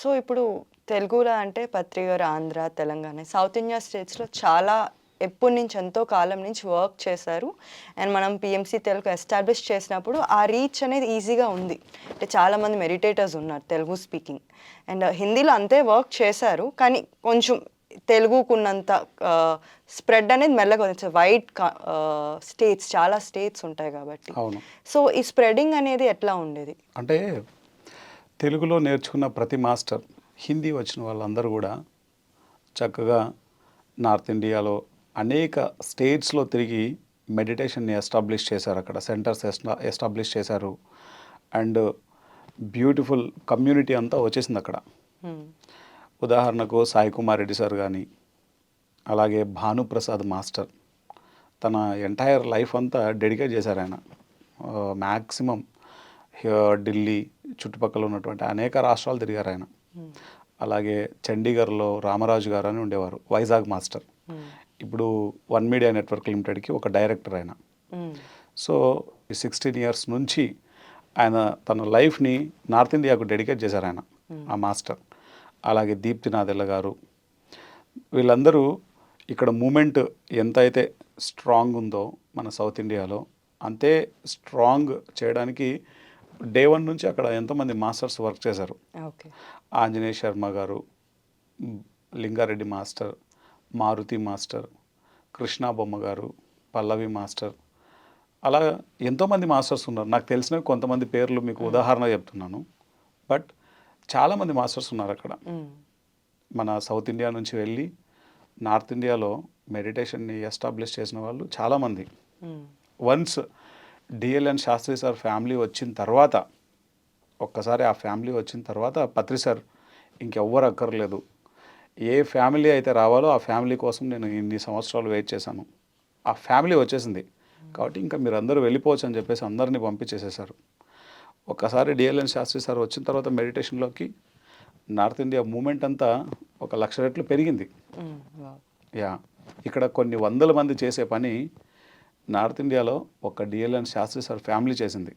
So ఇప్పుడు తెలుగులో అంటే పత్రి గారు ఆంధ్ర, తెలంగాణ, సౌత్ ఇండియా స్టేట్స్‌లో చాలా ఎప్పటి నుంచి ఎంతో కాలం నుంచి వర్క్ చేశారు. అండ్ మనం పీఎంసీ తెలుగు ఎస్టాబ్లిష్ చేసినప్పుడు ఆ రీచ్ అనేది ఈజీగా ఉంది. అంటే చాలామంది మెడిటేటర్స్ ఉన్నారు తెలుగు స్పీకింగ్. అండ్ హిందీలో అంతే వర్క్ చేశారు. కానీ కొంచెం తెలుగుకున్నంత స్ప్రెడ్ అనేది మెల్లగా వచ్చేది. స్టేట్స్ చాలా స్టేట్స్ ఉంటాయి కాబట్టి. అవును. సో ఈ స్ప్రెడింగ్ అనేది ఎట్లా ఉండేది? అంటే తెలుగులో నేర్చుకున్న ప్రతి మాస్టర్ హిందీ వచ్చిన వాళ్ళందరూ కూడా చక్కగా నార్త్ ఇండియాలో అనేక స్టేట్స్లో తిరిగి మెడిటేషన్ని ఎస్టాబ్లిష్ చేశారు. అక్కడ సెంటర్స్ ఎస్టాబ్లిష్ చేశారు. అండ్ బ్యూటిఫుల్ కమ్యూనిటీ అంతా వచ్చేసింది అక్కడ. ఉదాహరణకు సాయి కుమార్ రెడ్డి సార్ కానీ, అలాగే భానుప్రసాద్ మాస్టర్ తన ఎంటైర్ లైఫ్ అంతా డెడికేట్ చేశారు ఆయన. మ్యాక్సిమం ఢిల్లీ చుట్టుపక్కల ఉన్నటువంటి అనేక రాష్ట్రాలు తిరిగారు ఆయన. అలాగే చండీగఢ్లో రామరాజు గారు అని ఉండేవారు, వైజాగ్ మాస్టర్. ఇప్పుడు వన్ మీడియా నెట్వర్క్ లిమిటెడ్కి ఒక డైరెక్టర్ ఆయన. సో 16 ఇయర్స్ నుంచి ఆయన తన లైఫ్ని నార్త్ ఇండియాకు డెడికేట్ చేశారు ఆయన, ఆ మాస్టర్. అలాగే దీప్తినాథెల్ల గారు, వీళ్ళందరూ ఇక్కడ మూమెంట్ ఎంతైతే స్ట్రాంగ్ ఉందో మన సౌత్ ఇండియాలో అంతే స్ట్రాంగ్ చేయడానికి డే 1 నుంచి అక్కడ ఎంతోమంది మాస్టర్స్ వర్క్ చేశారు. ఆంజనేయ శర్మ గారు, లింగారెడ్డి మాస్టర్, మారుతి మాస్టర్, కృష్ణా బొమ్మ గారు, పల్లవి మాస్టర్, అలా ఎంతోమంది మాస్టర్స్ ఉన్నారు. నాకు తెలిసిన కొంతమంది పేర్లు మీకు ఉదాహరణ చెప్తున్నాను. బట్ చాలామంది మాస్టర్స్ ఉన్నారు అక్కడ. మన సౌత్ ఇండియా నుంచి వెళ్ళి నార్త్ ఇండియాలో మెడిటేషన్ని ఎస్టాబ్లిష్ చేసిన వాళ్ళు చాలామంది. Once DLN Shastri sir family వచ్చిన తర్వాత, ఒక్కసారి ఆ ఫ్యామిలీ వచ్చిన తర్వాత పత్రి సార్ ఇంకెవ్వరు అక్కర్లేదు, ఏ ఫ్యామిలీ అయితే రావాలో ఆ ఫ్యామిలీ కోసం నేను ఇన్ని సంవత్సరాలు వెయిట్ చేశాను, ఆ ఫ్యామిలీ వచ్చేసింది కాబట్టి ఇంకా మీరు అందరూ వెళ్ళిపోవచ్చు అని చెప్పేసి అందరినీ పంపించేసేసారు. ఒక్కసారి డిఎల్ఎన్ శాస్త్రి సార్ వచ్చిన తర్వాత మెడిటేషన్లోకి నార్త్ ఇండియా మూమెంట్ అంతా 1,00,000 రెట్లు పెరిగింది. యా, ఇక్కడ కొన్ని వందల మంది చేసే పని నార్త్ ఇండియాలో ఒక డిఎల్ఎన్ శాస్త్రి సార్ ఫ్యామిలీ చేసింది.